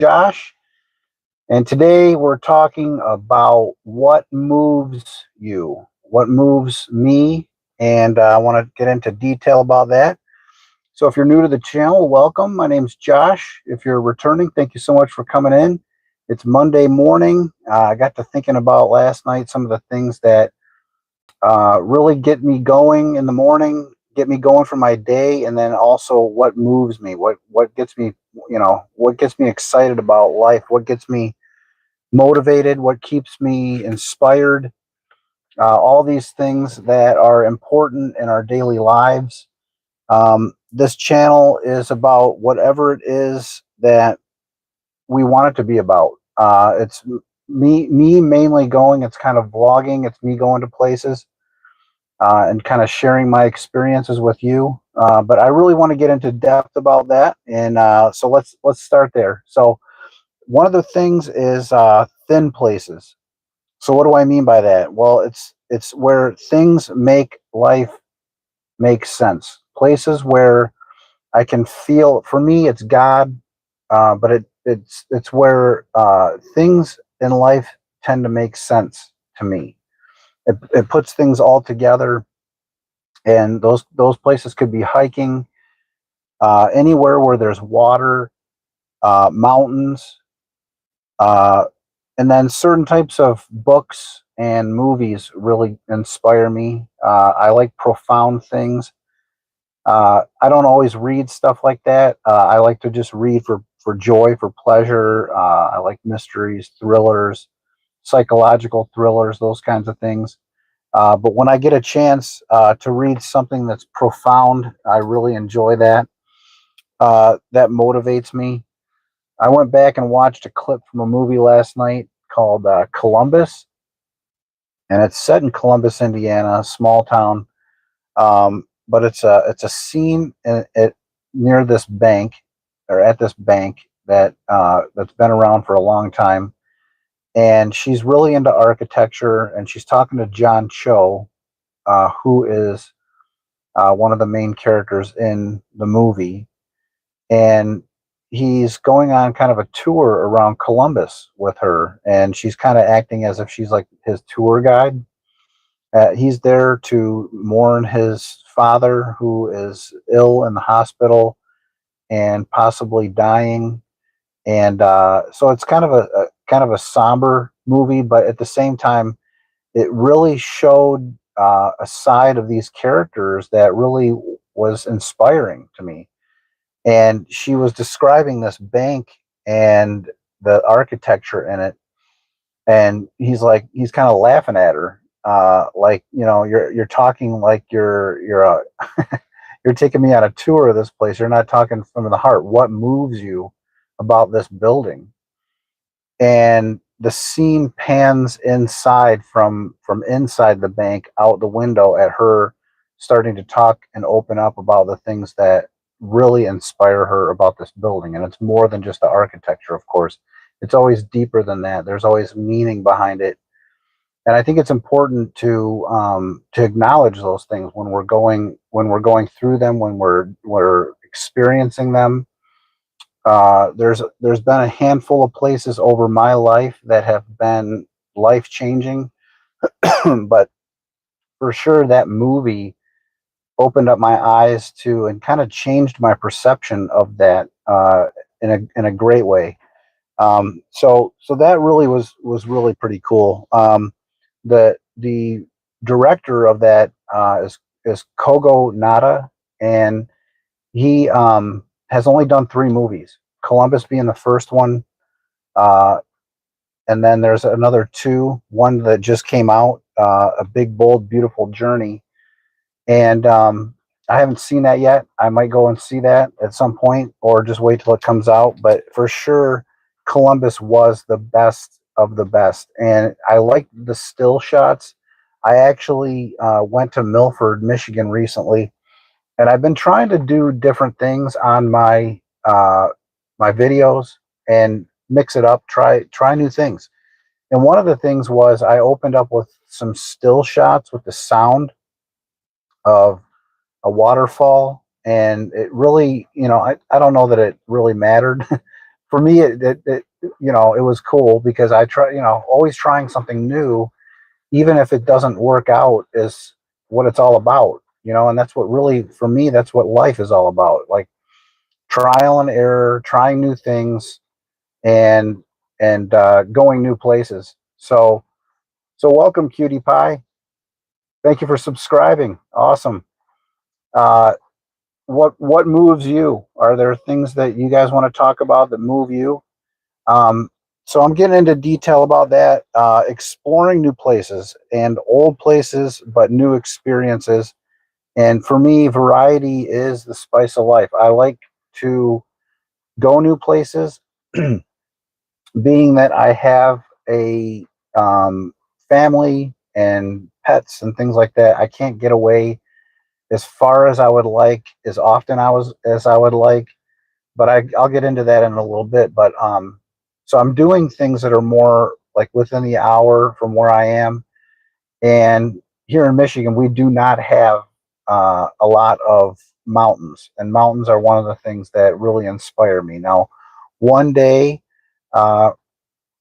Josh, and today we're talking about what moves you, what moves me, and I want to get into detail about that. So, if you're new to the channel, welcome. My name's Josh. If you're returning, thank you so much for coming in. It's Monday morning. I got to thinking about last night some of the things that really get me going in the morning, get me going for my day, and then also what moves me, what gets me, what gets me excited about life, what gets me motivated, what keeps me inspired. All these things that are important in our daily lives. This channel is about whatever it is that we want it to be about. It's me mainly going. It's kind of vlogging. It's me going to places and kind of sharing my experiences with you. But I really want to get into depth about that, and so let's start there. So one of the things is thin places. So what do I mean by that? Well, it's where things make life make sense. Places where I can feel. For me, it's God, but it's where things in life tend to make sense to me. It puts things all together, and those places could be hiking, anywhere where there's water, mountains, uh, and then certain types of books and movies really inspire me. I like profound things. I don't always read stuff like that. I like to just read for joy, for pleasure. I like mysteries, thrillers, psychological thrillers, those kinds of things. But when I get a chance to read something that's profound, I really enjoy that. That motivates me. I went back and watched a clip from a movie last night called Columbus, and it's set in Columbus, Indiana, a small town. But it's a scene near this bank, or at this bank that's been around for a long time, and she's really into architecture, and she's talking to John Cho, who is one of the main characters in the movie, and he's going on kind of a tour around Columbus with her, and she's kind of acting as if she's like his tour guide. He's there to mourn his father, who is ill in the hospital and possibly dying. And so it's kind of a kind of a somber movie, but at the same time, it really showed a side of these characters that really was inspiring to me. And she was describing this bank and the architecture in it, and he's kind of laughing at her, like, you're talking like you're a you're taking me on a tour of this place. You're not talking from the heart. What moves you about this building? And the scene pans inside, from inside the bank out the window, at her starting to talk and open up about the things that really inspire her about this building. And it's more than just the architecture, of course. It's always deeper than that. There's always meaning behind it, and I think it's important to acknowledge those things when we're going through them, when we're experiencing them. There's been a handful of places over my life that have been life changing, but for sure that movie opened up my eyes to, and kind of changed my perception of that, in a great way. So that really was really pretty cool. The director of that is Kogo Nada, and he has only done three movies. Columbus being the first one, uh, and then there's another two. One that just came out, A Big Bold Beautiful Journey, and I haven't seen that yet. I might go and see that at some point, or just wait till it comes out. But for sure, Columbus was the best of the best, and I like the still shots. I actually went to Milford, Michigan recently, and I've been trying to do different things on my videos and mix it up, try new things. And one of the things was I opened up with some still shots with the sound of a waterfall, and it really, I don't know that it really mattered for me, it was cool because I try, always trying something new, even if it doesn't work out, is what it's all about. And that's what really, for me, that's what life is all about. Like trial and error, trying new things, and going new places. So welcome, Cutie Pie. Thank you for subscribing. Awesome. Uh, what moves you? Are there things that you guys want to talk about that move you? Um, so I'm getting into detail about that. Exploring new places and old places, but new experiences. And for me, variety is the spice of life. I like to go new places, being that I have a family and pets and things like that. I can't get away as far as I would like, as often as I would like. But I'll get into that in a little bit. But so I'm doing things that are more like within the hour from where I am. And here in Michigan, we do not have a lot of mountains, and mountains are one of the things that really inspire me. Now, one day, uh,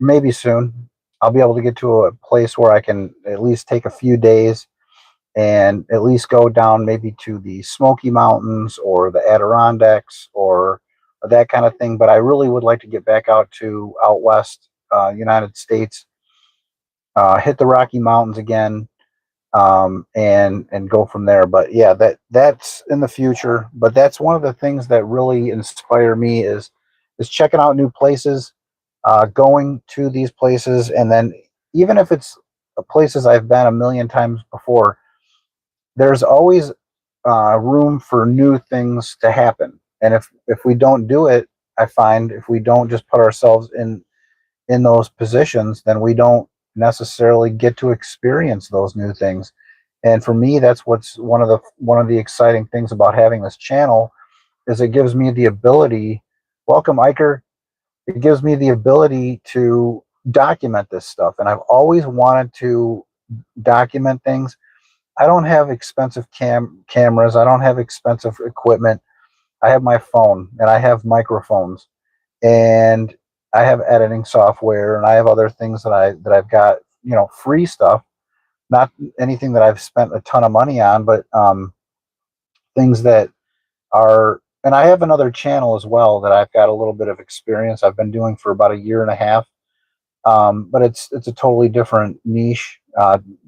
maybe soon, I'll be able to get to a place where I can at least take a few days and at least go down maybe to the Smoky Mountains or the Adirondacks or that kind of thing. But I really would like to get back out west, United States, hit the Rocky Mountains again, and go from there. But yeah, that's in the future. But that's one of the things that really inspire me is checking out new places, going to these places, and then even if it's places I've been a million times before, there's always room for new things to happen. And if we don't do it, I find if we don't just put ourselves in those positions, then we don't necessarily get to experience those new things. And for me, that's what's one of the exciting things about having this channel is it gives me the ability. Welcome, Iker. It gives me the ability to document this stuff, and I've always wanted to document things. I don't have expensive cameras. I don't have expensive equipment. I have my phone and I have microphones and I have editing software and I have other things that I've got, free stuff, not anything that I've spent a ton of money on, but things that are, and I have another channel as well that I've got a little bit of experience. I've been doing for about a year and a half. But it's a totally different niche,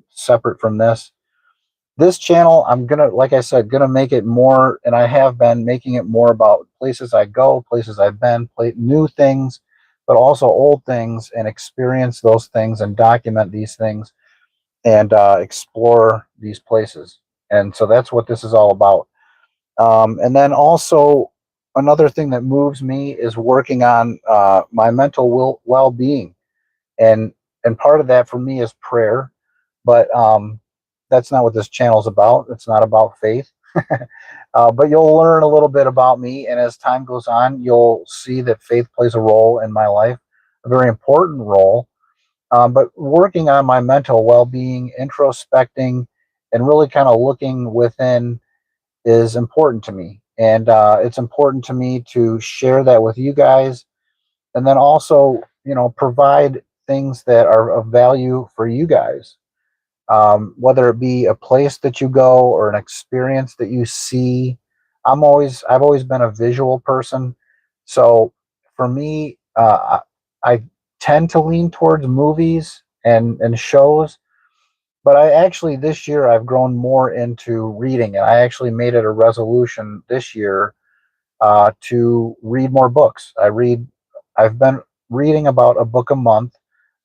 separate from this channel. I'm gonna, like I said, gonna make it more, and I have been making it more about places I go, places I've been, new things, but also old things, and experience those things and document these things and explore these places. And so that's what this is all about. And then also another thing that moves me is working on my mental well-being, and part of that for me is prayer, but that's not what this channel is about. It's not about faith. But you'll learn a little bit about me, and as time goes on, you'll see that faith plays a role in my life, a very important role. But working on my mental well-being, introspecting, and really kind of looking within is important to me, and it's important to me to share that with you guys, and then also, provide things that are of value for you guys, whether it be a place that you go or an experience that you see. I've always been a visual person, so for me, I tend to lean towards movies and shows. But I actually, this year I've grown more into reading, and I actually made it a resolution this year to read more books. I've been reading about a book a month,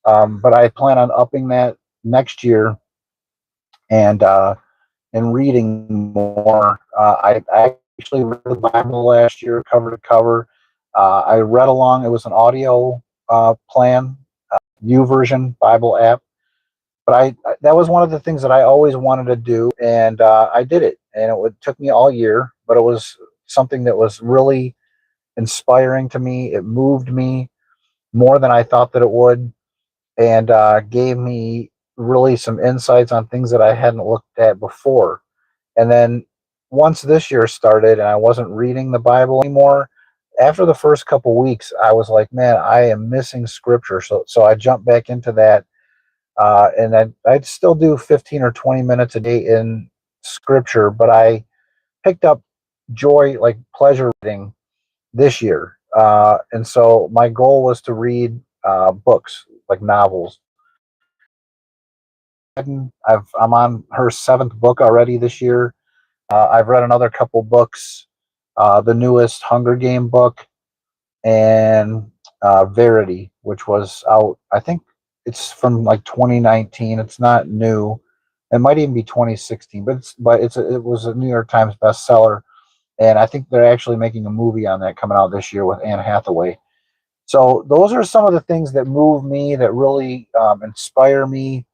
but I plan on upping that next year and reading more. I actually read the Bible last year, cover to cover. I read along. It was an audio plan, YouVersion Bible app. But that was one of the things that I always wanted to do, and I did it. And took me all year, but it was something that was really inspiring to me. It moved me more than I thought that it would, and gave me really some insights on things that I hadn't looked at before. And then once this year started and I wasn't reading the Bible anymore, after the first couple weeks, I was like, man, I am missing scripture. So I jumped back into that, and I'd still do 15 or 20 minutes a day in scripture, but I picked up joy, like pleasure reading this year. And so my goal was to read books, like novels. I'm on her seventh book already this year. I've read another couple books, the newest Hunger Game book, and Verity, which was out. I think it's from like 2019. It's not new. It might even be 2016, it was a New York Times bestseller, and I think they're actually making a movie on that coming out this year with Anne Hathaway. So those are some of the things that move me, that really inspire me,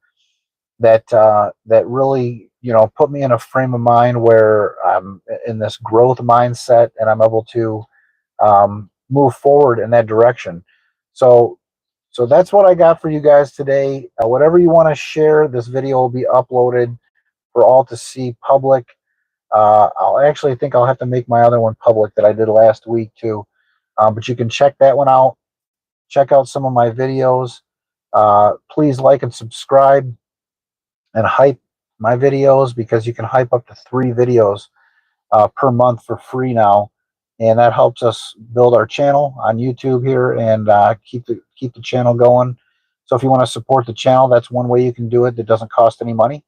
that really put me in a frame of mind where I'm in this growth mindset and I'm able to move forward in that direction. So so that's what I got for you guys today. Whatever you want to share, this video will be uploaded for all to see public. I'll actually think I'll have to make my other one public that I did last week too. But you can check that one out. Check out some of my videos. Please like and subscribe and hype my videos, because you can hype up to 3 videos per month for free now, and that helps us build our channel on YouTube here and keep the channel going. So if you want to support the channel, that's one way you can do it that doesn't cost any money.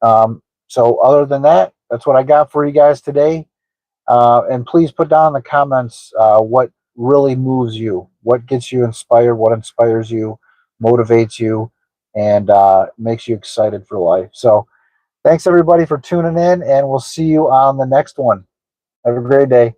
So other than that, that's what I got for you guys today. And please put down in the comments what really moves you, what gets you inspired, what inspires you, motivates you, and makes you excited for life. So thanks everybody for tuning in, and we'll see you on the next one. Have a great day.